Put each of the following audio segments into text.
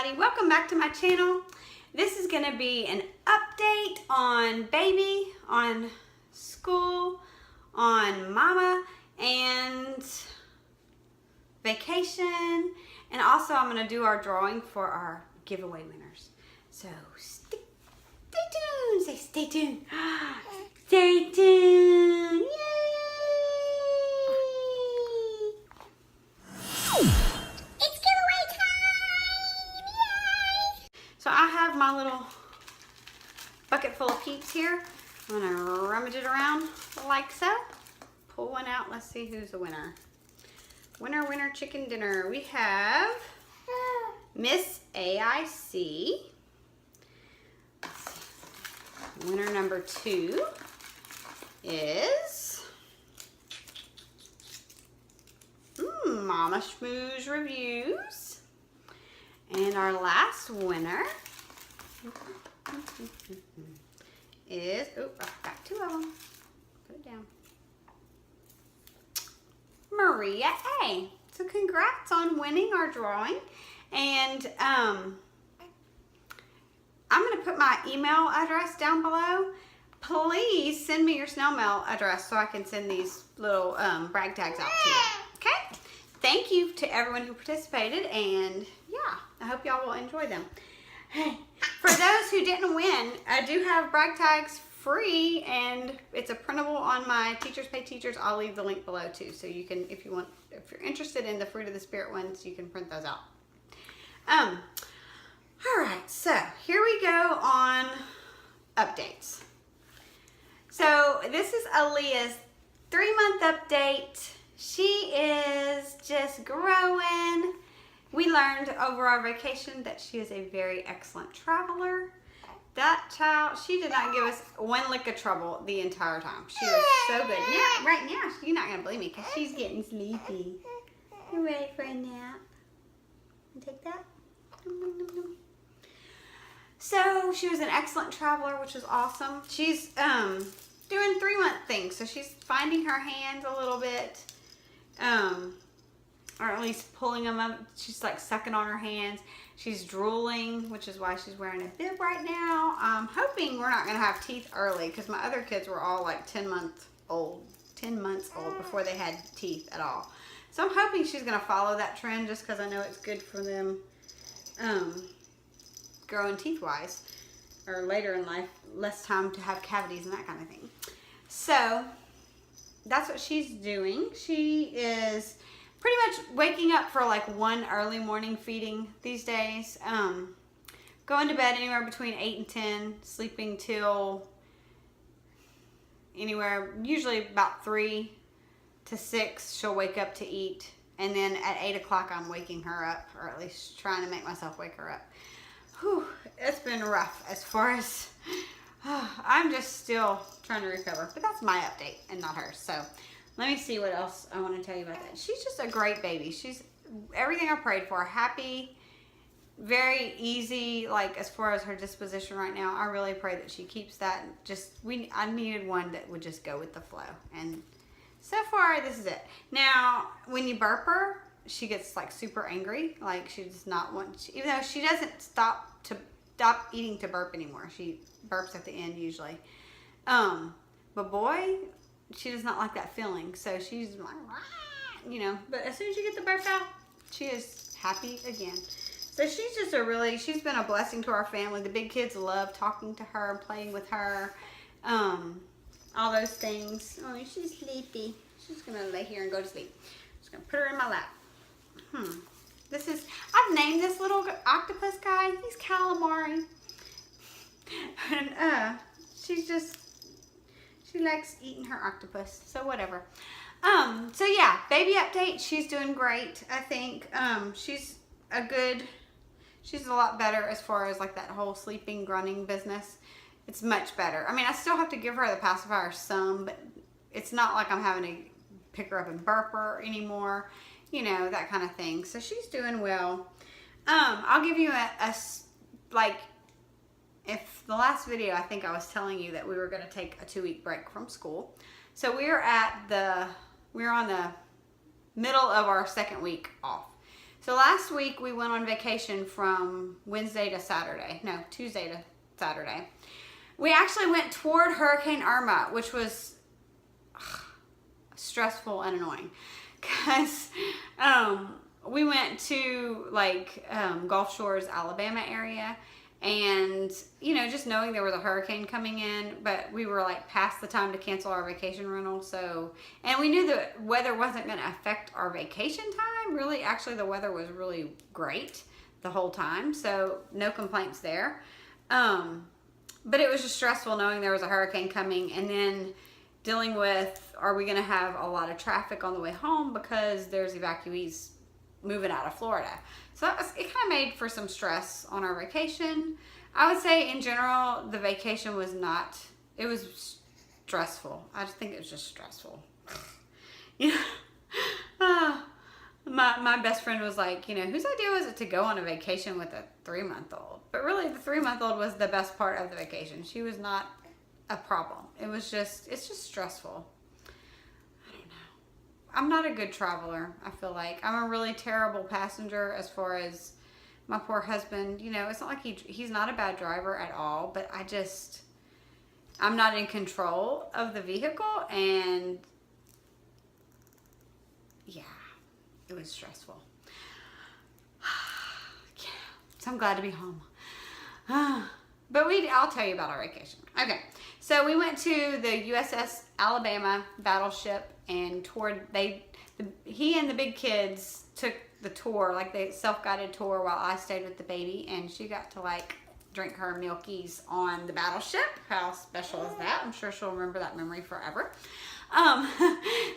everybody, welcome back to my channel. This is going to be an update on baby, on school, on mama, and vacation, and also I'm going to do our drawing for our giveaway winners. So stay tuned, say stay tuned, stay tuned, yay! So I have my little bucket full of peeps here. I'm gonna rummage it around like so. Pull one out. Let's see who's the winner. Winner, winner, chicken dinner. We have Miss AIC. Winner number 2 is Mama Schmooze Reviews. And our last winner is, I've got 2 of them. Put it down. Maria A. So congrats on winning our drawing. And I'm going to put my email address down below. Please send me your snail mail address so I can send these little brag tags out to you. Okay? Thank you to everyone who participated, and yeah, I hope y'all will enjoy them. Hey, for those who didn't win, I do have brag tags free, and it's a printable on my Teachers Pay Teachers. I'll leave the link below too, so you can, if you're interested in the Fruit of the Spirit ones, you can print those out. All right, so here we go on updates. So this is Aaliyah's 3-month update. She is just growing. We learned over our vacation that she is a very excellent traveler. That child, she did not give us one lick of trouble the entire time. She was so good. Now, right now, you're not going to believe me because she's getting sleepy. You ready for a nap? You take that? So she was an excellent traveler, which is awesome. She's doing 3-month things. So she's finding her hands a little bit. Or at least pulling them up. She's like sucking on her hands. She's drooling, which is why she's wearing a bib right now. I'm hoping we're not going to have teeth early because my other kids were all like 10 months old before they had teeth at all. So I'm hoping she's going to follow that trend just because I know it's good for them growing teeth-wise, or later in life, less time to have cavities and that kind of thing. So that's what she's doing. She is pretty much waking up for like 1 early morning feeding these days. Going to bed anywhere between 8 and 10, sleeping till anywhere, usually about 3 to 6, she'll wake up to eat. And then at 8 o'clock, I'm waking her up, or at least trying to make myself wake her up. Whew, it's been rough as far as, I'm just still trying to recover. But that's my update and not hers. So let me see what else I want to tell you about that. She's just a great baby. She's everything I prayed for. Happy, very easy, like as far as her disposition right now. I really pray that she keeps that. I needed one that would just go with the flow. And so far, this is it. Now, when you burp her, she gets like super angry. Like she does not want, even though she doesn't stop eating to burp anymore. She burps at the end usually. But boy, she does not like that feeling. So she's like, you know, but as soon as you get the burp out, she is happy again. So she's just she's been a blessing to our family. The big kids love talking to her, playing with her, all those things. Oh, she's sleepy. She's gonna lay here and go to sleep. Just gonna put her in my lap. I've named this little octopus guy. He's calamari. And she likes eating her octopus, so whatever. So yeah, baby update. She's doing great. I think she's a lot better as far as like that whole sleeping, grunting business. It's much better. I mean, I still have to give her the pacifier some, but it's not like I'm having to pick her up and burp her anymore. You know, that kind of thing. So she's doing well. I'll give you if the last video, I think I was telling you that we were going to take a 2-week break from school. So we're on the middle of our 2nd week off. So last week we went on vacation from Wednesday to Saturday. No, Tuesday to Saturday. We actually went toward Hurricane Irma, which was stressful and annoying. Because we went to like Gulf Shores, Alabama area. And, you know, just knowing there was a hurricane coming in, but we were like past the time to cancel our vacation rental. So, and we knew the weather wasn't going to affect our vacation time. Really, actually, the weather was really great the whole time. So, no complaints there. But it was just stressful knowing there was a hurricane coming and then dealing with, are we going to have a lot of traffic on the way home because there's evacuees moving out of Florida. So it kind of made for some stress on our vacation. I would say in general, the vacation was not, it was stressful. I just think it was just stressful. You know, my best friend was like, you know, whose idea was it to go on a vacation with a 3-month-old? But really the 3-month-old was the best part of the vacation. She was not a problem. It's just stressful. I'm not a good traveler, I feel like. I'm a really terrible passenger as far as my poor husband. You know, it's not like he's not a bad driver at all, but I'm not in control of the vehicle, and yeah, it was stressful. Yeah, so I'm glad to be home. But I'll tell you about our vacation. Okay, so we went to the USS Alabama battleship and toured. He and the big kids took the tour, like the self-guided tour, while I stayed with the baby, and she got to like drink her milkies on the battleship. How special is that? I'm sure she'll remember that memory forever.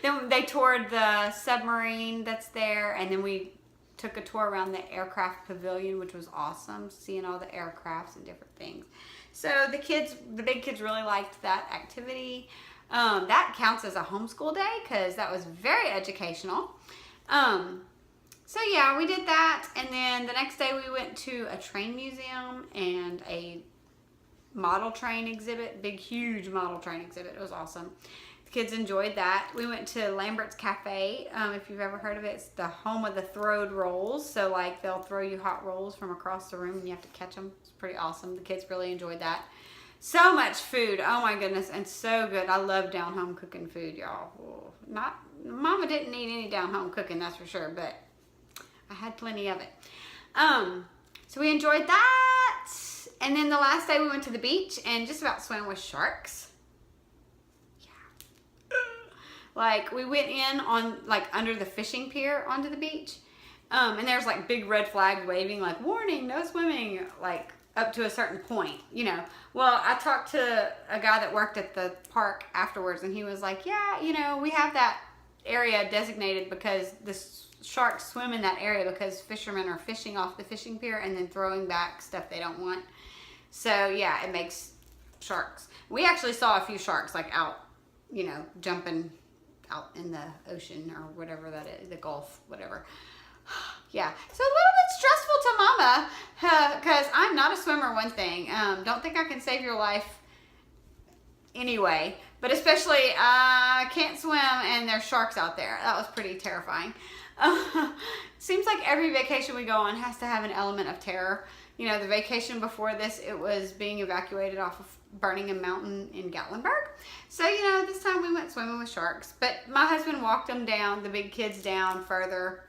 Then they toured the submarine that's there, and then we took a tour around the aircraft pavilion, which was awesome, seeing all the aircrafts and different things. So the big kids really liked that activity. That counts as a homeschool day because that was very educational. So yeah, we did that, and then the next day we went to a train museum and a model train exhibit, big huge model train exhibit. It was awesome. The kids enjoyed that. We went to Lambert's Cafe. If you've ever heard of it, it's the home of the throwed rolls. So like they'll throw you hot rolls from across the room and you have to catch them. It's pretty awesome. The kids really enjoyed that. So much food. Oh my goodness. And so good. I love down home cooking food, y'all. Mama didn't need any down home cooking, that's for sure, but I had plenty of it. So we enjoyed that. And then the last day we went to the beach and just about swam with sharks. Yeah. Like we went in on like under the fishing pier onto the beach. And there's like big red flags waving like warning, no swimming, like up to a certain point, you know. Well, I talked to a guy that worked at the park afterwards, and he was like, yeah, you know, we have that area designated because the sharks swim in that area because fishermen are fishing off the fishing pier and then throwing back stuff they don't want. So yeah, it makes sharks. We actually saw a few sharks like out, you know, jumping out in the ocean or whatever that is, the Gulf, whatever. Yeah, so a little bit stressful to Mama because I'm not a swimmer, one thing. Don't think I can save your life anyway, but especially I can't swim and there's sharks out there. That was pretty terrifying. Seems like every vacation we go on has to have an element of terror. You know, the vacation before this, it was being evacuated off of burning a mountain in Gatlinburg. So, you know, this time we went swimming with sharks. But my husband walked them down, the big kids down further,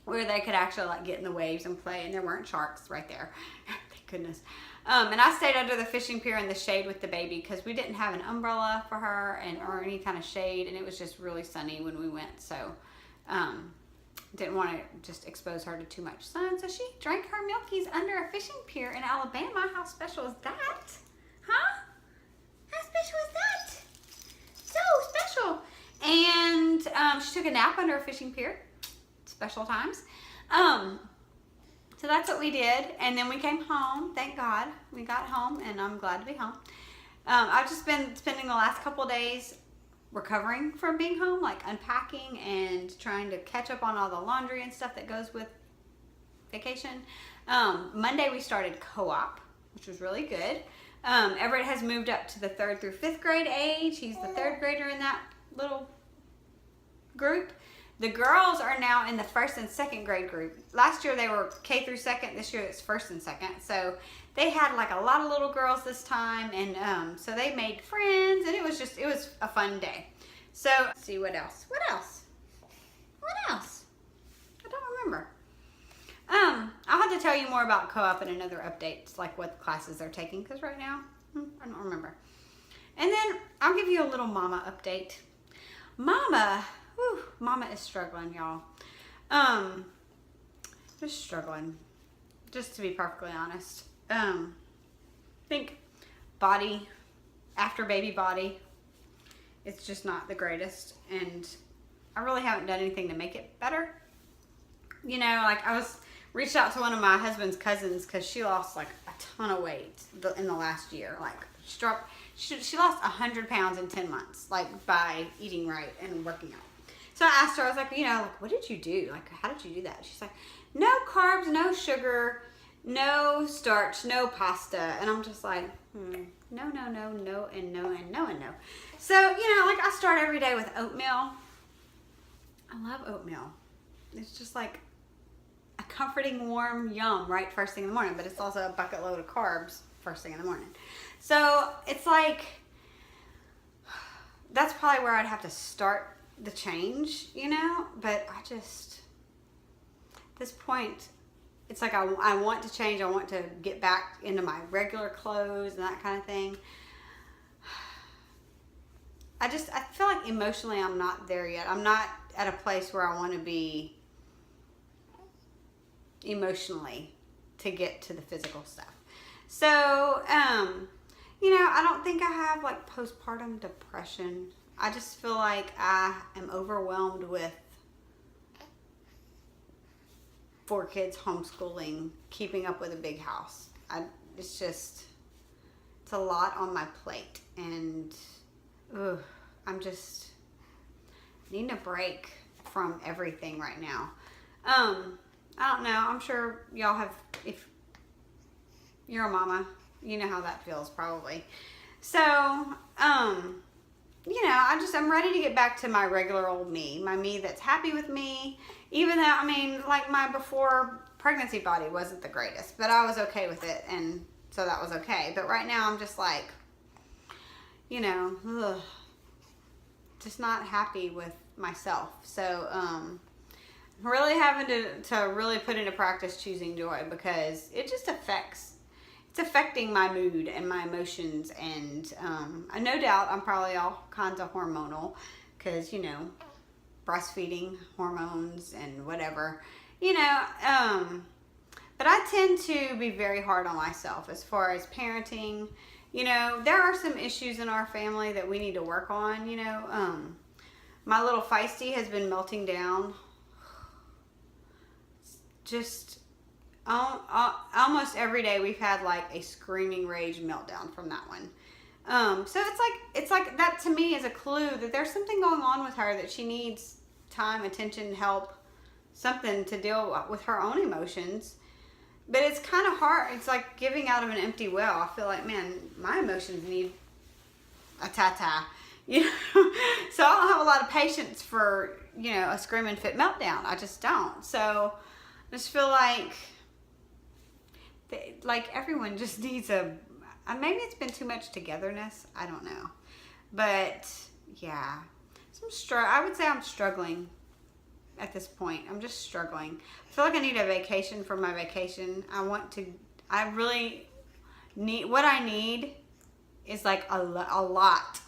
where they could actually like get in the waves and play, and there weren't sharks right there. Thank goodness. And I stayed under the fishing pier in the shade with the baby because we didn't have an umbrella for her or any kind of shade, and it was just really sunny when we went. So didn't want to just expose her to too much sun. So she drank her milkies under a fishing pier in Alabama. How special is that? Huh? How special is that? So special. And she took a nap under a fishing pier. Special times. So that's what we did, and then we came home. Thank God we got home, and I'm glad to be home. I've just been spending the last couple of days recovering from being home, like unpacking and trying to catch up on all the laundry and stuff that goes with vacation. Monday we started co-op, which was really good. Everett has moved up to the 3rd through 5th grade age. He's the 3rd grader in that little group. The girls are now in the 1st and 2nd grade group. Last year they were K through 2nd. This year it's 1st and 2nd. So they had like a lot of little girls this time, and so they made friends, and it was a fun day. So let's see what else. What else? I don't remember. I'll have to tell you more about co-op in another update, like what classes they're taking, because right now I don't remember. And then I'll give you a little mama update. Mama is struggling, y'all. Just struggling, just to be perfectly honest. I think body, after baby body, it's just not the greatest, and I really haven't done anything to make it better. You know, like reached out to one of my husband's cousins because she lost like a ton of weight in the last year. Like she lost 100 pounds in 10 months, like by eating right and working out. So I asked her, I was like, what did you do? Like, how did you do that? She's like, no carbs, no sugar, no starch, no pasta. And I'm just like, no, and no. So, like I start every day with oatmeal. I love oatmeal. It's just like a comforting, warm yum right first thing in the morning, but it's also a bucket load of carbs first thing in the morning. So it's like, that's probably where I'd have to start the change, but I just, at this point, it's like I want to change. I want to get back into my regular clothes and that kind of thing. I feel like emotionally I'm not there yet. I'm not at a place where I want to be emotionally to get to the physical stuff. So, I don't think I have like postpartum depression. I just feel like I am overwhelmed with 4 kids, homeschooling, keeping up with a big house. It's a lot on my plate, and I'm just needing a break from everything right now. I don't know. I'm sure y'all have, if you're a mama, you know how that feels probably. So, I'm ready to get back to my regular old me, my me that's happy with me, even though, like my before pregnancy body wasn't the greatest, but I was okay with it, and so that was okay. But right now I'm just like, just not happy with myself. So, really having to really put into practice choosing joy, because it just it's affecting my mood and my emotions, and no doubt I'm probably all kinds of hormonal, because breastfeeding hormones and whatever, but I tend to be very hard on myself as far as parenting. There are some issues in our family that we need to work on. My little feisty has been melting down just almost every day. We've had like a screaming rage meltdown from that one. So it's like that to me is a clue that there's something going on with her, that she needs time, attention, help, something to deal with her own emotions. But it's kind of hard. It's like giving out of an empty well. I feel like, man, my emotions need a ta-ta. So I don't have a lot of patience for, a screaming fit meltdown. I just don't. So I just feel like everyone just needs maybe it's been too much togetherness. I don't know. But yeah, I would say I'm struggling at this point. I'm just struggling. I feel like I need a vacation from my vacation. I really need, what I need is like a lot,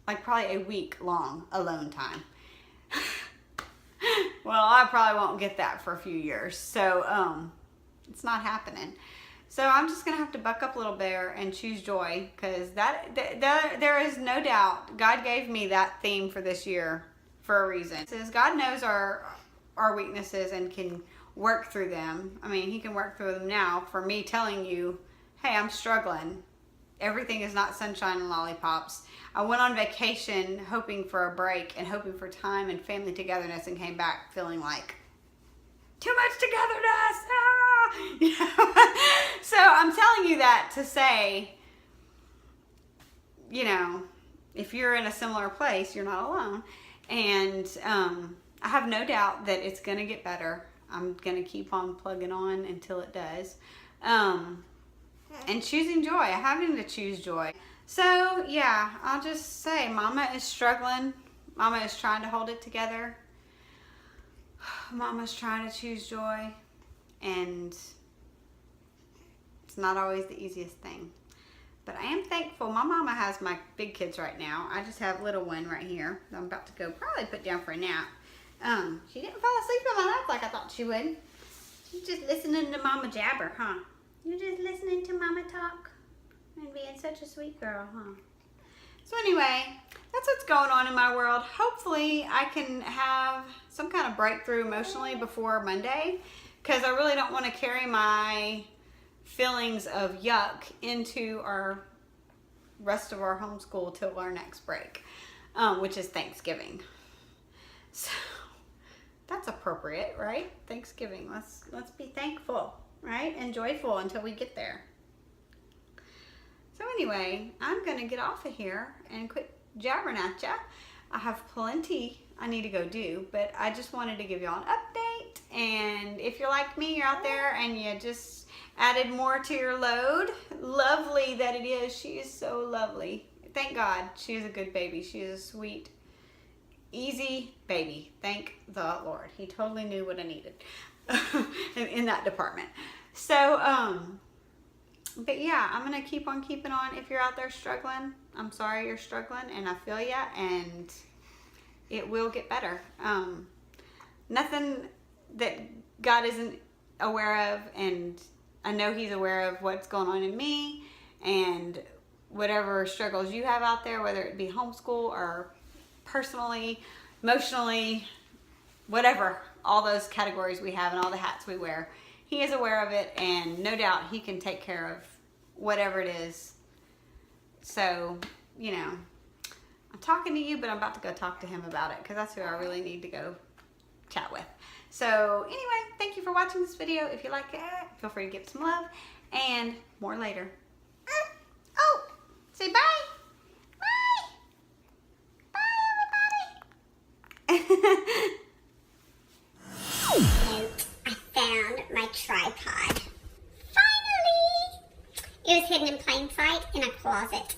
like probably a week long alone time. Well, I probably won't get that for a few years. So, it's not happening. So I'm just going to have to buck up a little bit and choose joy, because there is no doubt God gave me that theme for this year for a reason. It says God knows our weaknesses and can work through them. He can work through them now for me telling you, hey, I'm struggling. Everything is not sunshine and lollipops. I went on vacation hoping for a break and hoping for time and family togetherness, and came back feeling like too much togetherness. So I'm telling you that to say, if you're in a similar place, you're not alone. And I have no doubt that it's going to get better. I'm going to keep on plugging on until it does. And choosing joy, having to choose joy. So yeah, I'll just say Mama is struggling. Mama is trying to hold it together. Mama's trying to choose joy, and it's not always the easiest thing. But I am thankful. My mama has my big kids right now. I just have little one right here. I'm about to go probably put down for a nap. She didn't fall asleep on my lap like I thought she would. She's just listening to Mama jabber, huh? You're just listening to Mama talk and being such a sweet girl, huh? So anyway, that's what's going on in my world. Hopefully I can have some kind of breakthrough emotionally before Monday, because I really don't want to carry my feelings of yuck into our rest of our homeschool till our next break, which is Thanksgiving. So that's appropriate, right? Thanksgiving. Let's be thankful, right? And joyful until we get there. So anyway, I'm going to get off of here and quit jabbering at ya. I have plenty I need to go do, but I just wanted to give y'all an update. And if you're like me, you're out there and you just added more to your load. Lovely that it is. She is so lovely. Thank God she is a good baby. She is a sweet, easy baby. Thank the Lord. He totally knew what I needed in that department. So, but yeah, I'm going to keep on keeping on. If you're out there struggling, I'm sorry you're struggling, and I feel ya, and it will get better. Nothing that God isn't aware of, and I know He's aware of what's going on in me, and whatever struggles you have out there, whether it be homeschool or personally, emotionally, whatever, all those categories we have and all the hats we wear. He is aware of it, and no doubt He can take care of whatever it is. So, you know, I'm talking to you, but I'm about to go talk to Him about it, because that's who I really need to go chat with. So anyway, thank you for watching this video. If you like it, feel free to give it some love, and more later. Oh, say bye. Bye. Bye, everybody. My tripod. Finally! It was hidden in plain sight in a closet.